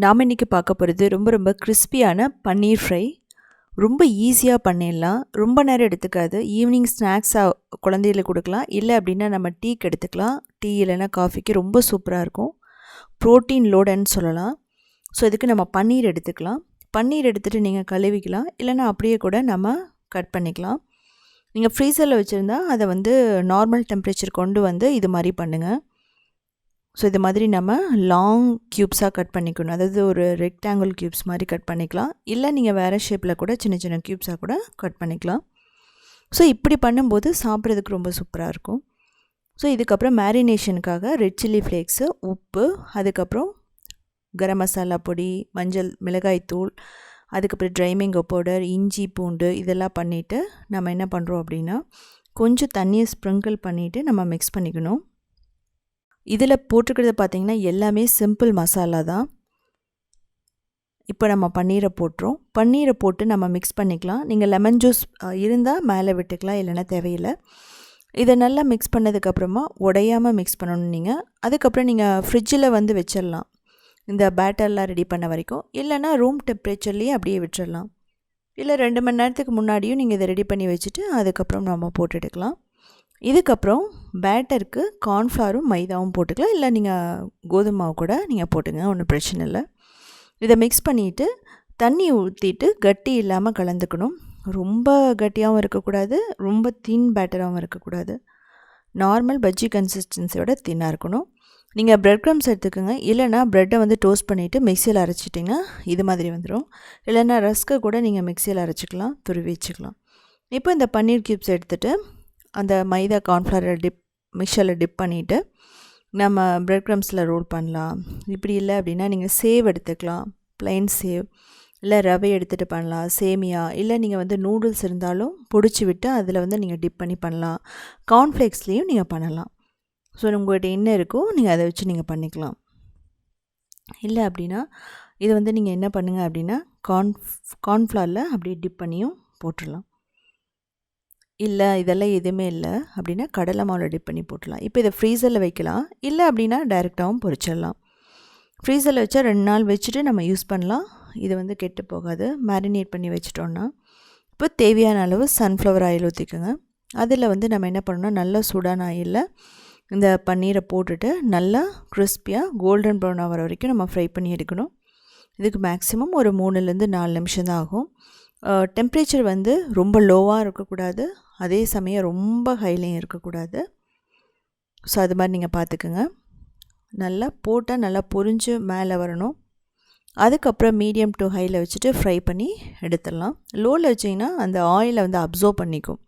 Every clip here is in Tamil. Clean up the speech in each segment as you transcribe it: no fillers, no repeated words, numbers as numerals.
நாம் இன்றைக்கி பார்க்க போகிறது ரொம்ப கிறிஸ்பியான பன்னீர் ஃப்ரை. ரொம்ப ஈஸியாக பண்ணிடலாம், ரொம்ப நேரம் எடுத்துக்காது. ஈவினிங் ஸ்நாக்ஸாக குழந்தைகளுக்கு கொடுக்கலாம், இல்லை அப்படின்னா நம்ம டீக்கு எடுத்துக்கலாம். டீ இல்லைன்னா காஃபிக்கு ரொம்ப சூப்பராக இருக்கும். ப்ரோட்டீன் லோடுன்னு சொல்லலாம். ஸோ இதுக்கு நம்ம பன்னீர் எடுத்துக்கலாம். பன்னீர் எடுத்துகிட்டு நீங்கள் கழுவிக்கலாம், இல்லைன்னா அப்படியே கூட நம்ம கட் பண்ணிக்கலாம். நீங்கள் ஃப்ரீசரில் வச்சுருந்தா அதை நார்மல் டெம்பரேச்சர் கொண்டு இது மாதிரி பண்ணுங்கள். ஸோ இது மாதிரி நம்ம லாங் க்யூப்ஸாக கட் பண்ணிக்கணும். அதாவது ஒரு ரெக்டாங்கிள் க்யூப்ஸ் மாதிரி கட் பண்ணிக்கலாம், இல்லை நீங்கள் வேறு ஷேப்பில் கூட சின்ன சின்ன க்யூப்ஸாக கூட கட் பண்ணிக்கலாம். ஸோ இப்படி பண்ணும்போது சாப்பிட்றதுக்கு ரொம்ப சூப்பராக இருக்கும். ஸோ இதுக்கப்புறம் மேரினேஷனுக்காக ரெட் சில்லி ஃப்ளேக்ஸு, உப்பு, அதுக்கப்புறம் கரம் மசாலா பொடி, மஞ்சள், மிளகாய்த்தூள், அதுக்கப்புறம் ட்ரை மேங்கோ பவுடர், இஞ்சி, பூண்டு இதெல்லாம் பண்ணிவிட்டு நம்ம என்ன பண்ணுறோம் அப்படின்னா கொஞ்சம் தண்ணியை ஸ்ப்ரிங்கிள் பண்ணிவிட்டு நம்ம மிக்ஸ் பண்ணிக்கணும். இதில் போட்டுக்கிறது பார்த்திங்கன்னா எல்லாமே சிம்பிள் மசாலா தான். இப்போ நம்ம பன்னீரை போட்டுரும். பன்னீரை போட்டு நம்ம மிக்ஸ் பண்ணிக்கலாம். நீங்கள் லெமன் ஜூஸ் இருந்தால் மேலே விட்டுக்கலாம், இல்லைன்னா தேவையில்லை. இதை நல்லா மிக்ஸ் பண்ணதுக்கப்புறமா உடையாமல் மிக்ஸ் பண்ணணும் நீங்கள். அதுக்கப்புறம் நீங்கள் ஃப்ரிட்ஜில் வச்சிடலாம், இந்த பேட்டர்லாம் ரெடி பண்ண வரைக்கும். இல்லைன்னா ரூம் டெம்பரேச்சர்லேயே அப்படியே விட்டுடலாம். இல்லை 2 மணி நேரத்துக்கு முன்னாடியும் நீங்கள் இதை ரெடி பண்ணி வச்சுட்டு அதுக்கப்புறம் நம்ம போட்டு எடுக்கலாம். இதுக்கப்புறம் பேட்டருக்கு கார்ன்ஃப்ளவரும் மைதாவும் போட்டுக்கலாம், இல்லை நீங்கள் கோதுமை மாவு கூட நீங்கள் போட்டுங்க, ஒன்றும் பிரச்சனை இல்லை. இதை மிக்ஸ் பண்ணிவிட்டு தண்ணி ஊற்றிட்டு கட்டி இல்லாமல் கலந்துக்கணும். ரொம்ப கட்டியாகவும் இருக்கக்கூடாது, ரொம்ப தின் பேட்டராகவும் இருக்கக்கூடாது. நார்மல் பஜ்ஜி கன்சிஸ்டன்சியோட தின்னாக இருக்கணும். நீங்கள் பிரெட் க்ரம்ஸ் எடுத்துக்கோங்க, இல்லைனா ப்ரெட்டை டோஸ்ட் பண்ணிவிட்டு மிக்சியில் அரைச்சிட்டிங்கன்னா இது மாதிரி வந்துடும். இல்லைனா ரஸ்க்கை கூட நீங்கள் மிக்சியில் அரைச்சிக்கலாம், துருவி வச்சுக்கலாம். இப்போ இந்த பன்னீர் க்யூப்ஸ் எடுத்துகிட்டு அந்த மைதா கார்ன்ஃப்ளவரை மிக்சரில் டிப் பண்ணிவிட்டு நம்ம பிரெட் க்ரம்ஸில் ரோல் பண்ணலாம். இப்படி இல்லை அப்படின்னா நீங்கள் சேவ் எடுத்துக்கலாம், ப்ளைன் சேவ், இல்லை ரவை எடுத்துகிட்டு பண்ணலாம், சேமியா, இல்லை நீங்கள் நூடுல்ஸ் இருந்தாலும் பொடிச்சு விட்டு அதில் நீங்கள் டிப் பண்ணி பண்ணலாம். கார்ன்ஃப்ளேக்ஸ்லேயும் நீங்கள் பண்ணலாம். ஸோ உங்கள்கிட்ட என்ன இருக்கோ நீங்கள் அதை வச்சு நீங்கள் பண்ணிக்கலாம். இல்லை அப்படின்னா இது நீங்கள் என்ன பண்ணுங்கள் அப்படின்னா கார்ன்ஃப்ளவரில் அப்படியே டிப் பண்ணியும் போட்டுடலாம். இல்லை இதெல்லாம் எதுவுமே இல்லை அப்படின்னா கடலை மாவில் டிப் பண்ணி போட்டுடலாம். இப்போ இதை ஃப்ரீசரில் வைக்கலாம், இல்லை அப்படின்னா டைரெக்டாகவும் பொரிச்சிடலாம். ஃப்ரீசரில் வச்சா 2 நாள் வச்சுட்டு நம்ம யூஸ் பண்ணலாம். இது கெட்டு போகாது, மேரினேட் பண்ணி வச்சிட்டோன்னா. இப்போ தேவையான அளவு சன்ஃப்ளவர் ஆயில் ஊற்றிக்கோங்க. அதில் நம்ம என்ன பண்ணணும்னா நல்லா சூடான ஆயிலில் இந்த பன்னீரை போட்டுட்டு நல்லா கிறிஸ்பியாக கோல்டன் ப்ரௌன் ஆகிற வரைக்கும் நம்ம ஃப்ரை பண்ணி எடுக்கணும். இதுக்கு மேக்ஸிமம் ஒரு 3லேருந்து 4 நிமிஷம் தான் ஆகும். டெம்ப்ரேச்சர் ரொம்ப லோவாக இருக்கக்கூடாது, அதே சமயம் ரொம்ப ஹைலையும் இருக்கக்கூடாது. ஸோ அது மாதிரி நீங்கள் பார்த்துக்குங்க. நல்லா போட்டால் நல்லா பொரிஞ்சு மேலே வரணும். அதுக்கப்புறம் மீடியம் டு ஹையில் வச்சுட்டு ஃப்ரை பண்ணி எடுத்துடலாம். லோவில் வச்சிங்கன்னா அந்த ஆயிலை அப்சர்வ் பண்ணிக்கும்.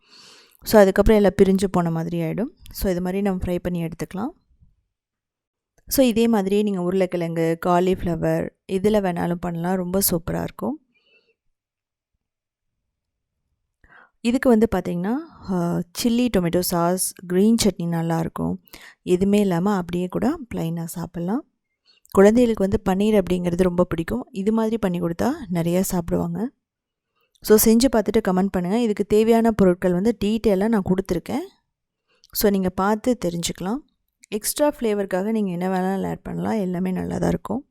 ஸோ அதுக்கப்புறம் எல்லாம் பிரிஞ்சு போன மாதிரி ஆகிடும். ஸோ இது மாதிரி நம்ம ஃப்ரை பண்ணி எடுத்துக்கலாம். ஸோ இதே மாதிரியே நீங்கள் உருளைக்கிழங்கு, காலிஃப்ளவர் இதில் வேணாலும் பண்ணலாம், ரொம்ப சூப்பராக இருக்கும். இதுக்கு பார்த்திங்கன்னா chilli tomato sauce, green chutney நல்லாயிருக்கும். எதுவுமே இல்லாமல் அப்படியே கூட ப்ளைனாக சாப்பிட்லாம். குழந்தைகளுக்கு பன்னீர் அப்படிங்கிறது ரொம்ப பிடிக்கும். இது மாதிரி பண்ணி கொடுத்தா நிறையா சாப்பிடுவாங்க. ஸோ செஞ்சு பார்த்துட்டு கமெண்ட் பண்ணுங்கள். இதுக்கு தேவையான பொருட்கள் டீட்டெயிலாக நான் கொடுத்துருக்கேன். ஸோ நீங்கள் பார்த்து தெரிஞ்சுக்கலாம். எக்ஸ்ட்ரா ஃப்ளேவருக்காக நீங்கள் என்ன வேணாலும் ஆட் பண்ணலாம், எல்லாமே நல்லா தான் இருக்கும்.